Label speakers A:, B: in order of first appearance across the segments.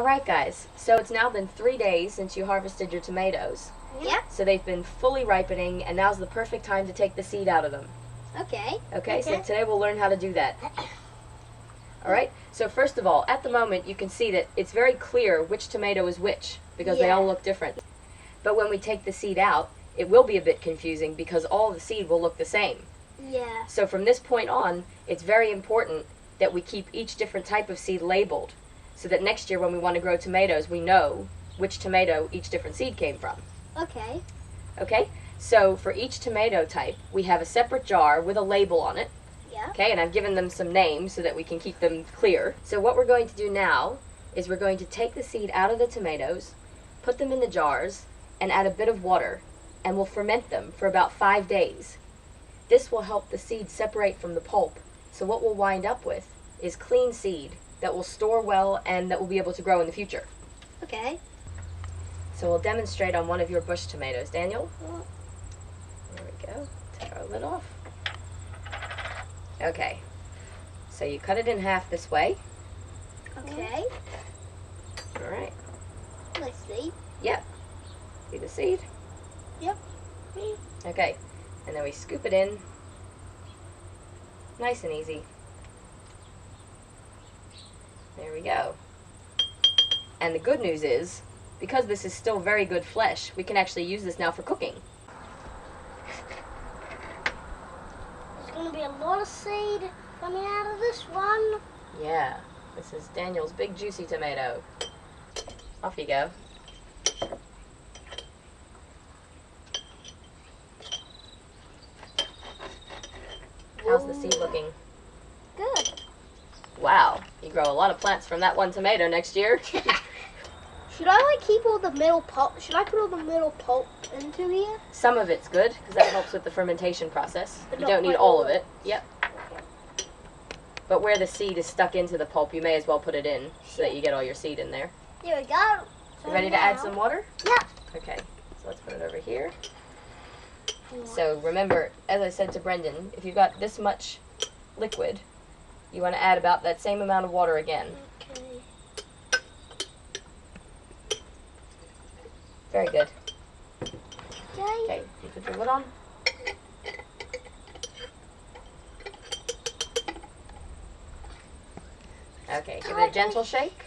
A: Alright guys, so it's now been 3 days since you harvested your tomatoes.
B: Yeah.
A: So they've been fully ripening, and now's the perfect time to take the seed out of them.
B: Okay.
A: Okay, so today we'll learn how to do that. Alright, so first of all, at the moment you can see that it's very clear which tomato is which, because they all look different. But when we take the seed out, it will be a bit confusing because all the seed will look the same.
B: Yeah.
A: So from this point on, it's very important that we keep each different type of seed labeled, so that next year when we want to grow tomatoes, we know which tomato each different seed came from.
B: Okay.
A: Okay? So for each tomato type, we have a separate jar with a label on it.
B: Yeah.
A: Okay, and I've given them some names so that we can keep them clear. So what we're going to do now is we're going to take the seed out of the tomatoes, put them in the jars, and add a bit of water, and we'll ferment them for about 5 days. This will help the seed separate from the pulp. So what we'll wind up with is clean seed that will store well and that will be able to grow in the future.
B: Okay.
A: So we'll demonstrate on one of your bush tomatoes. Daniel? There we go. Take our lid off. Okay. So you cut it in half this way.
B: Okay.
A: Alright.
B: Let's see.
A: Yep. See the seed?
B: Yep.
A: Okay. And then we scoop it in. Nice and easy. There we go. And the good news is, because this is still very good flesh, we can actually use this now for cooking.
B: There's going to be a lot of seed coming out of this one.
A: Yeah. This is Daniel's big juicy tomato. Off you go. How's the seed looking?
B: Good.
A: Wow, you grow a lot of plants from that one tomato next year.
B: Should I keep all the middle pulp? Should I put all the middle pulp into here?
A: Some of it's good, because that helps with the fermentation process.
B: But
A: You
B: not
A: don't need
B: quite
A: all
B: all
A: of
B: of
A: it. Yep. But where the seed is stuck into the pulp, you may as well put it in, so that you get all your seed in there.
B: There we go.
A: You ready to add some water?
B: Yep.
A: Okay, so let's put it over here. So remember, as I said to Brendan, if you've got this much liquid, you want to add about that same amount of water again.
B: Okay.
A: Very good.
B: Okay.
A: Okay, you put your lid on. Okay, give it a gentle shake.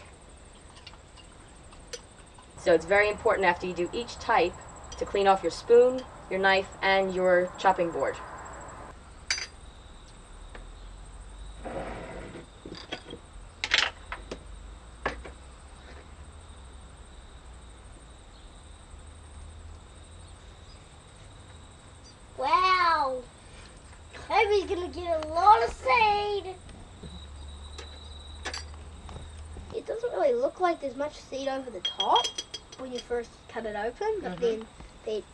A: So it's very important after you do each type to clean off your spoon, your knife, and your chopping board.
B: Wow. Toby's going to get a lot of seed. It doesn't really look like there's much seed over the top when you first cut it open, but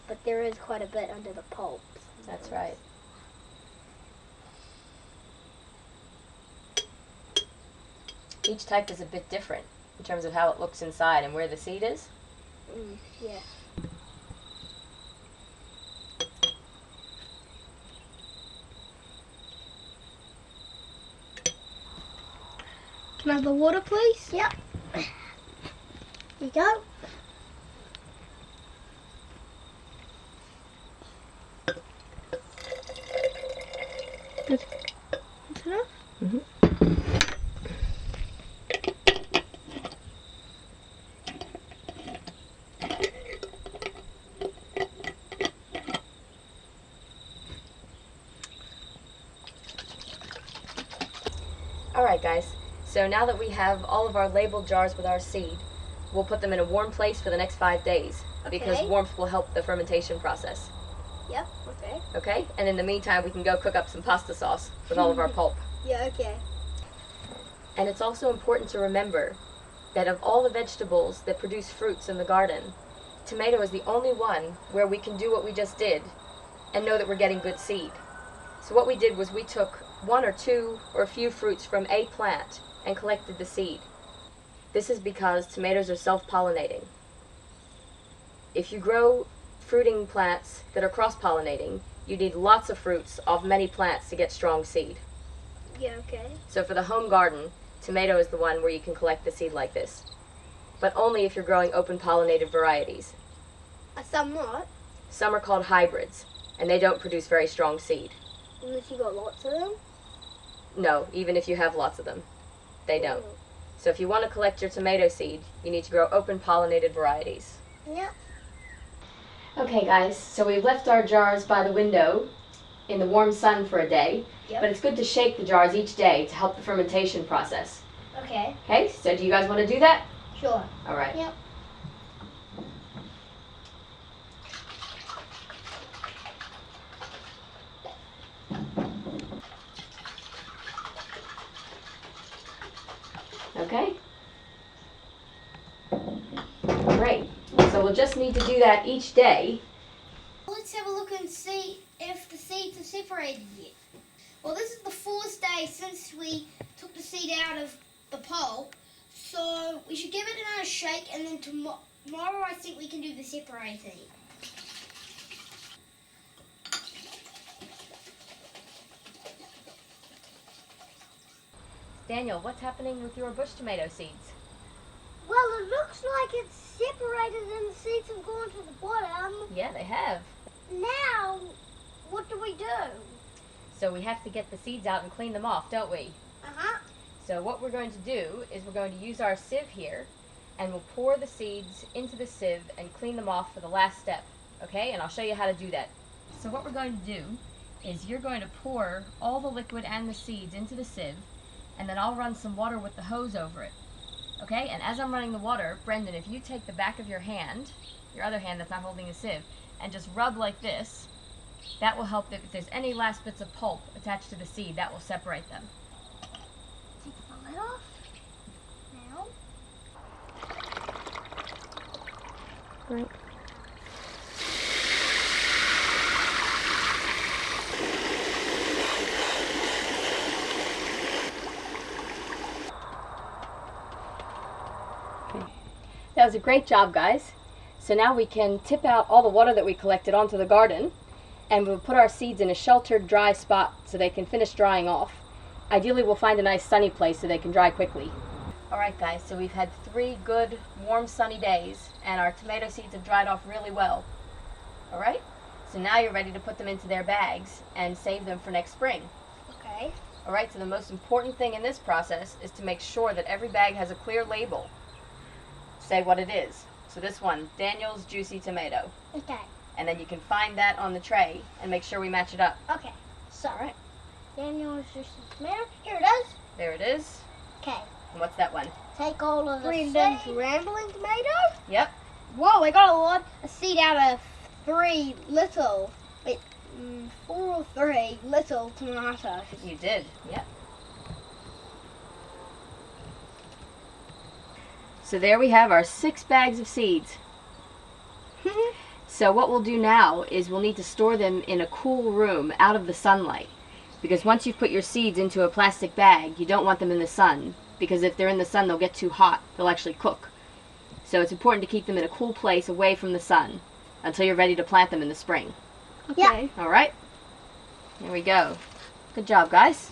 B: but there is quite a bit under the pulp.
A: That's right. Each type is a bit different in terms of how it looks inside and where the seed is.
B: Yeah. Can I have the water, please? Yep. Here you go. Good. That's enough?
A: Mm-hmm. Alright guys, so now that we have all of our labeled jars with our seed, we'll put them in a warm place for the next 5 days, because
B: Okay.
A: warmth will help the fermentation process.
B: Yep. Okay.
A: Okay? And in the meantime, we can go cook up some pasta sauce with all of our pulp.
B: Yeah, okay.
A: And it's also important to remember that of all the vegetables that produce fruits in the garden, tomato is the only one where we can do what we just did and know that we're getting good seed. So what we did was we took one or two or a few fruits from a plant and collected the seed. This is because tomatoes are self-pollinating. If you grow fruiting plants that are cross-pollinating, you need lots of fruits off many plants to get strong seed.
B: Yeah, okay.
A: So for the home garden, tomato is the one where you can collect the seed like this. but only if you're growing open pollinated varieties.
B: Some not,
A: Some are called hybrids, and they don't produce very strong seed.
B: unless you got lots of them.
A: No, even if you have lots of them, they don't. So if you want to collect your tomato seed, you need to grow open pollinated varieties.
B: Yeah.
A: Okay guys, so we've left our jars by the window in the warm sun for a day,
B: Yep.
A: but it's good to shake the jars each day to help the fermentation process.
B: Okay.
A: Okay, so do you guys want to do that?
B: Sure.
A: All right.
B: Yep.
A: Okay. Great. So we'll just need to do that each day.
B: Let's have a look and see if the seeds are separated yet. Well, this is the 4th day since we took the seed out of the pulp, so we should give it another shake, and then tomorrow I think we can do the separating.
A: Daniel, what's happening with your bush tomato seeds?
B: Well, it looks like it's separated and the seeds have gone to the bottom.
A: Yeah, they have.
B: Now, what do we do?
A: So we have to get the seeds out and clean them off, don't we?
B: Uh-huh.
A: So what we're going to do is we're going to use our sieve here, and we'll pour the seeds into the sieve and clean them off for the last step, okay? And I'll show you how to do that. So what we're going to do is you're going to pour all the liquid and the seeds into the sieve, and then I'll run some water with the hose over it, okay? And as I'm running the water, Brendan, if you take the back of your hand, your other hand that's not holding the sieve, and just rub like this, that will help if there's any last bits of pulp attached to the seed, that will separate them.
B: Take the lid off. Now.
A: Right. Okay. That was a great job, guys. So now we can tip out all the water that we collected onto the garden, and we'll put our seeds in a sheltered, dry spot so they can finish drying off. Ideally, we'll find a nice sunny place so they can dry quickly. All right, guys, so we've had 3 good, warm, sunny days, and our tomato seeds have dried off really well. All right? So now you're ready to put them into their bags and save them for next spring.
B: Okay.
A: All right, so the most important thing in this process is to make sure that every bag has a clear label. Say what it is. So this one, Daniel's Juicy Tomato.
B: Okay.
A: And then you can find that on the tray and make sure we match it up.
B: Okay. Sorry. Daniel's Juicy Tomato. Here it is.
A: There it is.
B: Okay.
A: And what's that one?
B: Take all of the Brendan's Rambling Tomato.
A: Yep.
B: Whoa, I got a seed out of 3 little, 4 or 3 little tomatoes.
A: You did. Yep. So there we have our 6 bags of seeds. So what we'll do now is we'll need to store them in a cool room out of the sunlight. Because once you've put your seeds into a plastic bag, you don't want them in the sun. Because if they're in the sun, they'll get too hot. They'll actually cook. So it's important to keep them in a cool place away from the sun until you're ready to plant them in the spring.
B: Okay.
A: All right? There we go. Good job, guys.